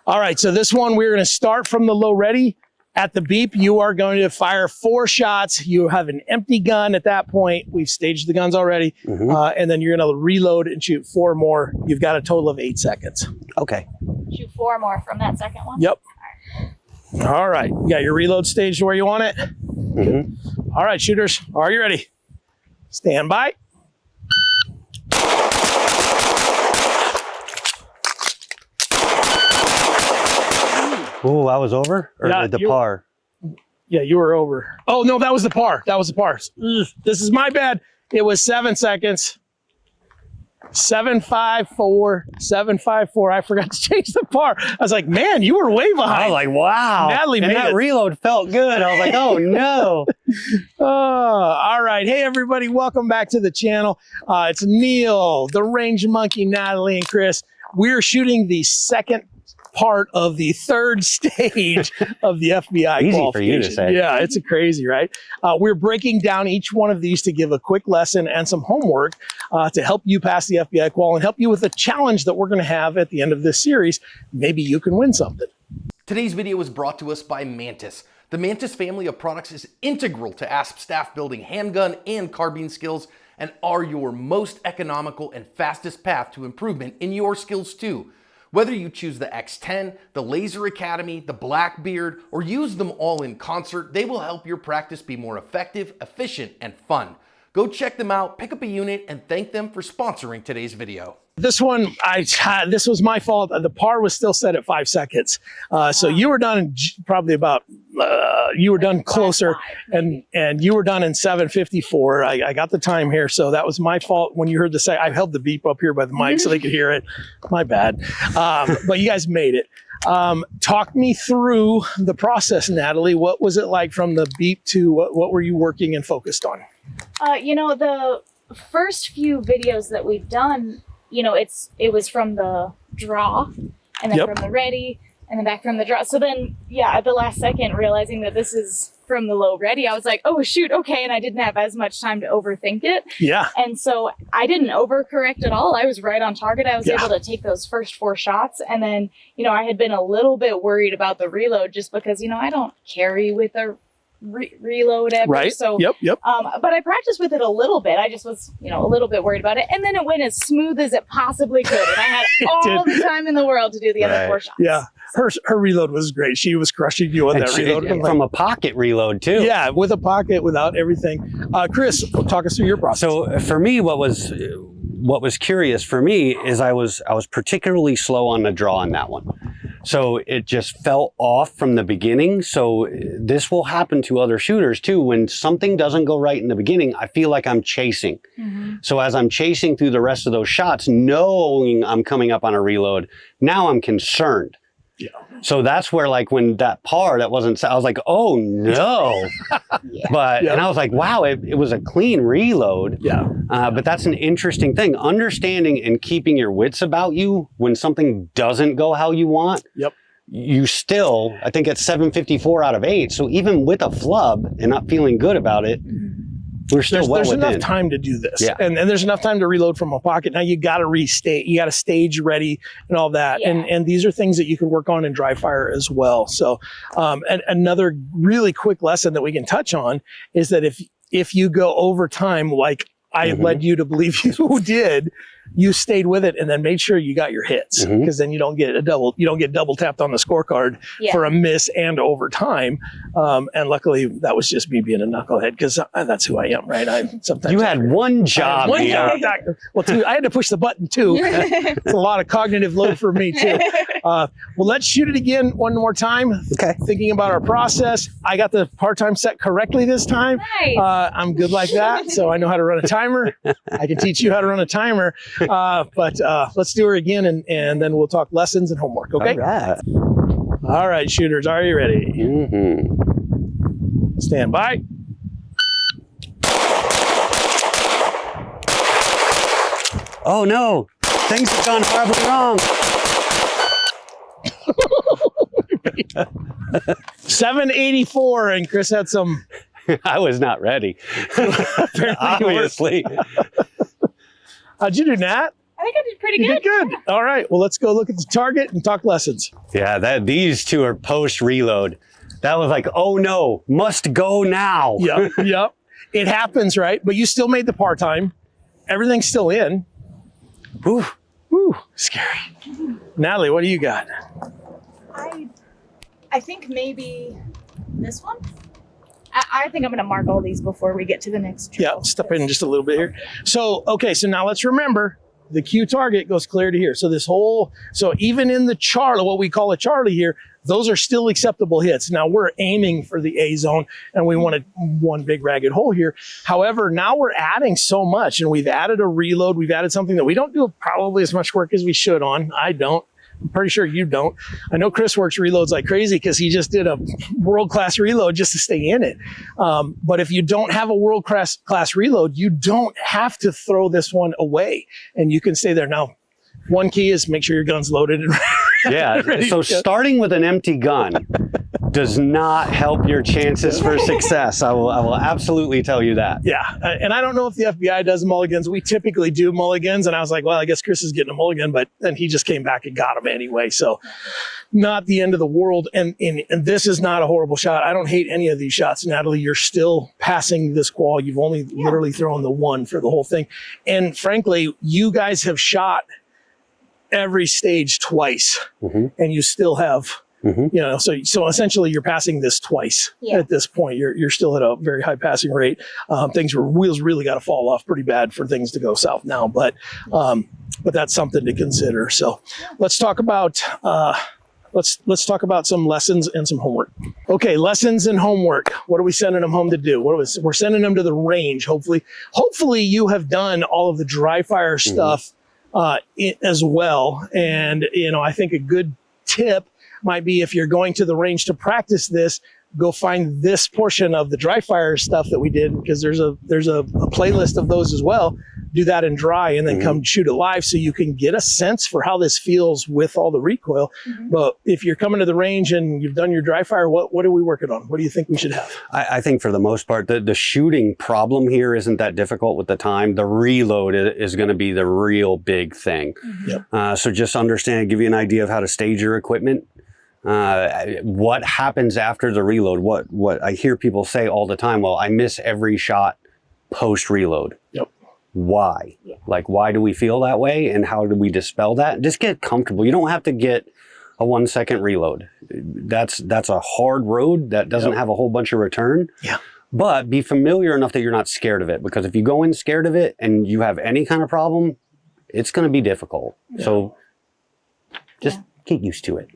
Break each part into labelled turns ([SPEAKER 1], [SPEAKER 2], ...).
[SPEAKER 1] All right, so this one, we're going to start from the low ready. At the beep, you are going to fire 4 shots. You have an empty gun at that point. We've staged the guns already. And then you're going to reload and shoot 4 more. You've got a total of 8 seconds.
[SPEAKER 2] Okay.
[SPEAKER 3] Shoot 4 more from that second one?
[SPEAKER 1] Yep. All right. You got your reload staged where you want it? All right, shooters, are you ready? Stand by.
[SPEAKER 2] Oh, I was over? Or
[SPEAKER 1] Yeah,
[SPEAKER 2] the par?
[SPEAKER 1] Yeah, you were over. Oh, no, that was the par. That was the par. This is my bad. It was 7 seconds. 754, 754. I forgot to change the par. I was like, man, you were way behind.
[SPEAKER 2] I was like, wow.
[SPEAKER 1] Natalie
[SPEAKER 2] and
[SPEAKER 1] made
[SPEAKER 2] that
[SPEAKER 1] it.
[SPEAKER 2] reload felt good. I was like, oh, no.
[SPEAKER 1] All right. Hey, everybody. Welcome back to the channel. It's Neil, the Range Monkey, Natalie, and Chris. We're shooting the second part of the 3rd stage of the FBI
[SPEAKER 2] Easy
[SPEAKER 1] qualification.
[SPEAKER 2] for you to say.
[SPEAKER 1] Yeah, it's crazy, right? We're breaking down each one of these to give a quick lesson and some homework to help you pass the FBI qual and help you with the challenge that we're going to have at the end of this series. Maybe you can win something.
[SPEAKER 4] Today's video is brought to us by Mantis. The Mantis family of products is integral to ASP staff building handgun and carbine skills and are your most economical and fastest path to improvement in your skills too. Whether you choose the X10, the Laser Academy, the Blackbeard, or use them all in concert, they will help your practice be more effective, efficient, and fun. Go check them out, pick up a unit, and thank them for sponsoring today's video.
[SPEAKER 1] This one, this was my fault. The par was still set at 5 seconds. So you were done in probably about, you were done closer, and you were done in 7:54. I got the time here, so that was my fault. When you heard the say, I held the beep up here by the mic so they could hear it. My bad. But you guys made it. Talk me through the process, Natalie. What was it like from the beep to what were you working and focused on?
[SPEAKER 3] You know, the first few videos that we've done, you know, it was from the draw and then from the ready and then back from the draw. So then, yeah, at the last second, realizing that this is from the low ready, I was like, oh, shoot, okay. And I didn't have as much time to overthink it.
[SPEAKER 1] Yeah.
[SPEAKER 3] And so I didn't overcorrect at all. I was right on target. I was able to take those first 4 shots. And then, you know, I had been a little bit worried about the reload just because, you know, I don't carry with a reload ever.
[SPEAKER 1] Right.
[SPEAKER 3] So,
[SPEAKER 1] Yep.
[SPEAKER 3] but I practiced with it a little bit. I just was, you know, a little bit worried about it. And then it went as smooth as it possibly could. And I had all the time in the world to do the other 4 shots.
[SPEAKER 1] Yeah. Her reload was great. She was crushing you on that reload.
[SPEAKER 2] From a pocket reload too.
[SPEAKER 1] Yeah, with a pocket, without everything. Chris, talk us through your process.
[SPEAKER 2] So for me, what was curious for me is I was particularly slow on the draw on that one. So it just felt off from the beginning. So this will happen to other shooters too. When something doesn't go right in the beginning, I feel like I'm chasing. So as I'm chasing through the rest of those shots, knowing I'm coming up on a reload, now I'm concerned.
[SPEAKER 1] Yeah.
[SPEAKER 2] So that's where, like, when that par that wasn't, I was like, oh no. But, and I was like, wow, it was a clean reload.
[SPEAKER 1] Yeah.
[SPEAKER 2] But that's an interesting thing. Understanding and keeping your wits about you when something doesn't go how you want.
[SPEAKER 1] Yep.
[SPEAKER 2] You still, I think it's 754 out of 8. So even with a flub and not feeling good about it, we're still
[SPEAKER 1] there's enough time to do this.
[SPEAKER 2] Yeah.
[SPEAKER 1] And there's enough time to reload from a pocket. Now you got to restate, you got to stage ready and all that.
[SPEAKER 3] Yeah.
[SPEAKER 1] And these are things that you can work on in dry fire as well. So and another really quick lesson that we can touch on is that if you go over time, like I led you to believe you did, you stayed with it and then made sure you got your hits, because then you don't get double tapped on the scorecard for a miss and overtime. And luckily that was just me being a knucklehead, because that's who I am, right? Sometimes
[SPEAKER 2] you had one job.
[SPEAKER 1] One job. Well, two, I had to push the button too. It's a lot of cognitive load for me too. Well, let's shoot it again one more time.
[SPEAKER 2] Okay.
[SPEAKER 1] Thinking about our process, I got the part-time set correctly this time.
[SPEAKER 3] Nice.
[SPEAKER 1] I'm good like that, so I know how to run a timer. I can teach you how to run a timer. But let's do her again, and then we'll talk lessons and homework, okay?
[SPEAKER 2] All right.
[SPEAKER 1] All right, shooters, are you ready? Stand by.
[SPEAKER 2] Oh no, things have gone horribly wrong.
[SPEAKER 1] 784, and Chris had some.
[SPEAKER 2] I was not ready. Obviously.
[SPEAKER 1] How'd you do, Nat?
[SPEAKER 3] I think I did pretty
[SPEAKER 1] You
[SPEAKER 3] good.
[SPEAKER 1] did good. All right. Well, let's go look at the target and talk lessons.
[SPEAKER 2] Yeah, these two are post reload. That was like, oh no, must go now.
[SPEAKER 1] Yep. Yep. It happens, right? But you still made the par time. Everything's still in.
[SPEAKER 2] Whew.
[SPEAKER 1] Woo, scary. Natalie, what do you got?
[SPEAKER 3] I think maybe this one. I think I'm going to mark all these before we get to the next drill.
[SPEAKER 1] Yeah, step in just a little bit here. So, okay, so now let's remember the Q target goes clear to here. So so even in the Charlie, what we call a Charlie here, those are still acceptable hits. Now we're aiming for the A zone and we wanted one big ragged hole here. However, now we're adding so much and we've added a reload. We've added something that we don't do probably as much work as we should on. I don't. I'm pretty sure you don't. I know Chris works reloads like crazy because he just did a world-class reload just to stay in it. But if you don't have a world-class reload, you don't have to throw this one away and you can stay there. Now, one key is make sure your gun's loaded. And
[SPEAKER 2] Yeah, so starting with an empty gun does not help your chances for success. I will absolutely tell you that.
[SPEAKER 1] Yeah, and I don't know if the FBI does mulligans. We typically do mulligans, and I was like, well, I guess Chris is getting a mulligan, but then he just came back and got him anyway. So not the end of the world, and this is not a horrible shot. I don't hate any of these shots, Natalie. You're still passing this qual. You've only literally thrown the one for the whole thing. And frankly, you guys have shot every stage twice, and you still have... You know, so essentially you're passing this twice at this point. You're still at a very high passing rate. Wheels really got to fall off pretty bad for things to go south now, but that's something to consider. So let's talk about let's talk about some lessons and some homework. Okay, lessons and homework. What are we sending them home to do? We're sending them to the range. Hopefully you have done all of the dry fire stuff as well. And you know, I think a good tip might be if you're going to the range to practice this, go find this portion of the dry fire stuff that we did, because there's a playlist of those as well. Do that in dry and then come shoot it live so you can get a sense for how this feels with all the recoil. But if you're coming to the range and you've done your dry fire, what are we working on? What do you think we should have?
[SPEAKER 2] I think for the most part, the shooting problem here isn't that difficult with the time. The reload is going to be the real big thing. So just understand, give you an idea of how to stage your equipment. What happens after the reload? What I hear people say all the time, well, I miss every shot post reload. Why? Like, why do we feel that way? And how do we dispel that? Just get comfortable. You don't have to get a 1 second reload. That's a hard road that doesn't have a whole bunch of return. But be familiar enough that you're not scared of it, because if you go in scared of it and you have any kind of problem, it's going to be difficult. So just get used to it.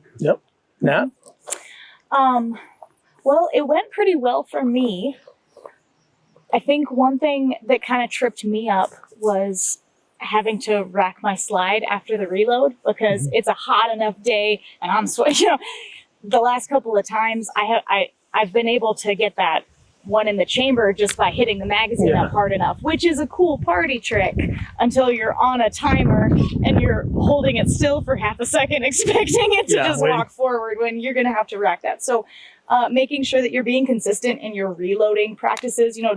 [SPEAKER 1] Nat?
[SPEAKER 3] Well, it went pretty well for me. I think one thing that kind of tripped me up was having to rack my slide after the reload, because it's a hot enough day and I'm sweating. You know, the last couple of times I've been able to get that one in the chamber just by hitting the magazine up hard enough, which is a cool party trick until you're on a timer and you're holding it still for half a second, expecting it to just walk forward when you're going to have to rack that. So making sure that you're being consistent in your reloading practices. You know,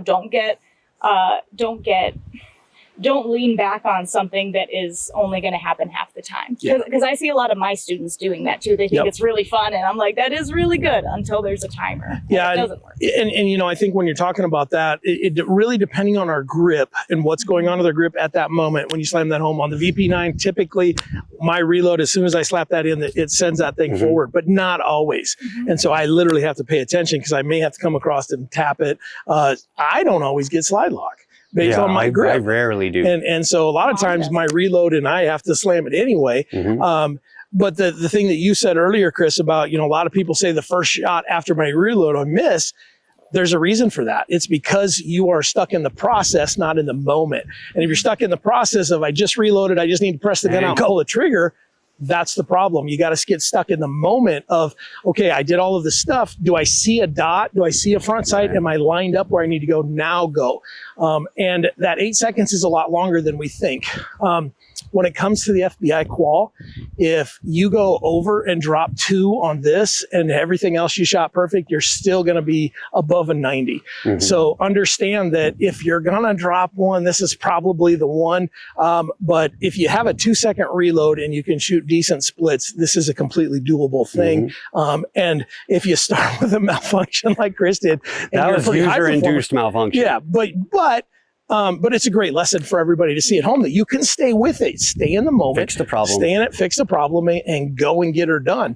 [SPEAKER 3] don't lean back on something that is only going to happen half the time. Because I see a lot of my students doing that too. They think it's really fun, and I'm like, that is really good until there's a timer. It doesn't work.
[SPEAKER 1] And you know, I think when you're talking about that, it really depending on our grip and what's going on with our grip at that moment when you slam that home on the VP9. Typically, my reload, as soon as I slap that in, it sends that thing forward, but not always. And so I literally have to pay attention because I may have to come across and tap it. I don't always get slide lock based on my grip.
[SPEAKER 2] I rarely do.
[SPEAKER 1] And so a lot of times my reload and I have to slam it anyway. But the thing that you said earlier, Chris, about, you know, a lot of people say the first shot after my reload I miss. There's a reason for that. It's because you are stuck in the process, not in the moment. And if you're stuck in the process of, I just reloaded, I just need to press the gun out and pull the trigger, that's the problem. You got to get stuck in the moment of, okay, I did all of this stuff. Do I see a dot? Do I see a front sight? Am I lined up where I need to go? Now go. And that 8 seconds is a lot longer than we think. When it comes to the FBI qual, if you go over and drop 2 on this and everything else you shot perfect, you're still going to be above a 90. So understand that if you're going to drop one, this is probably the one. But if you have a 2-second reload and you can shoot decent splits, this is a completely doable thing. And if you start with a malfunction like Chris did,
[SPEAKER 2] that was user-induced malfunction.
[SPEAKER 1] Yeah, but it's a great lesson for everybody to see at home that you can stay with it, stay in the moment,
[SPEAKER 2] Fix the problem.
[SPEAKER 1] stay in it, fix the problem, and go and get her done.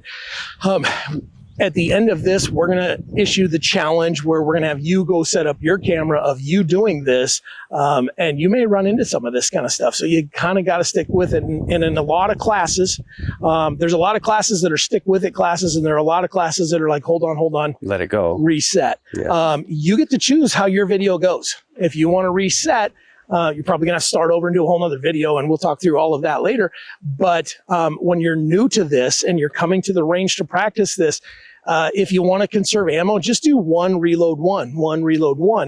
[SPEAKER 1] At the end of this, we're going to issue the challenge where we're going to have you go set up your camera of you doing this. And you may run into some of this kind of stuff. So you kind of got to stick with it. And in a lot of classes, there's a lot of classes that are stick with it classes. And there are a lot of classes that are like, hold on.
[SPEAKER 2] Let it go.
[SPEAKER 1] Reset.
[SPEAKER 2] Yeah.
[SPEAKER 1] You get to choose how your video goes. If you want to reset, you're probably going to start over and do a whole nother video, and we'll talk through all of that later. But when you're new to this and you're coming to the range to practice this, if you want to conserve ammo, just do one reload one,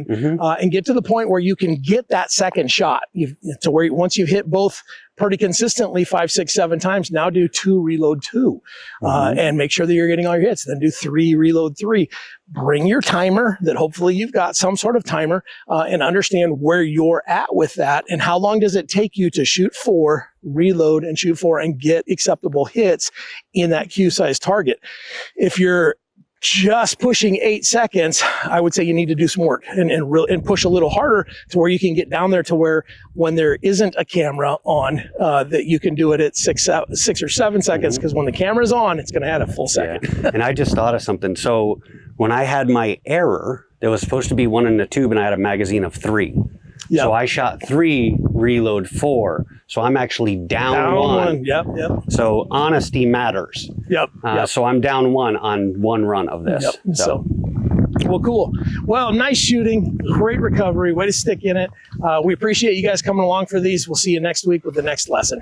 [SPEAKER 1] and get to the point where you can get that second shot. To where once you've hit both pretty consistently 5, 6, 7 times, now do 2 reload 2, and make sure that you're getting all your hits. Then do 3 reload 3. Bring your timer that hopefully you've got some sort of timer, and understand where you're at with that and how long does it take you to shoot 4, reload and shoot 4 and get acceptable hits in that Q size target. If you're just pushing 8 seconds, I would say you need to do some work and push a little harder to where you can get down there to where when there isn't a camera on, that you can do it at 6 or 7 seconds, because when the camera's on, it's going to add a full second.
[SPEAKER 2] Yeah. And I just thought of something. So when I had my error, there was supposed to be 1 in the tube and I had a magazine of 3.
[SPEAKER 1] Yep.
[SPEAKER 2] So I shot 3, reload 4. So I'm actually down 1.
[SPEAKER 1] Yep.
[SPEAKER 2] So honesty matters.
[SPEAKER 1] Yep.
[SPEAKER 2] So I'm down 1 on 1 run of this.
[SPEAKER 1] Yep. So, well, cool. Well, nice shooting. Great recovery. Way to stick in it. We appreciate you guys coming along for these. We'll see you next week with the next lesson.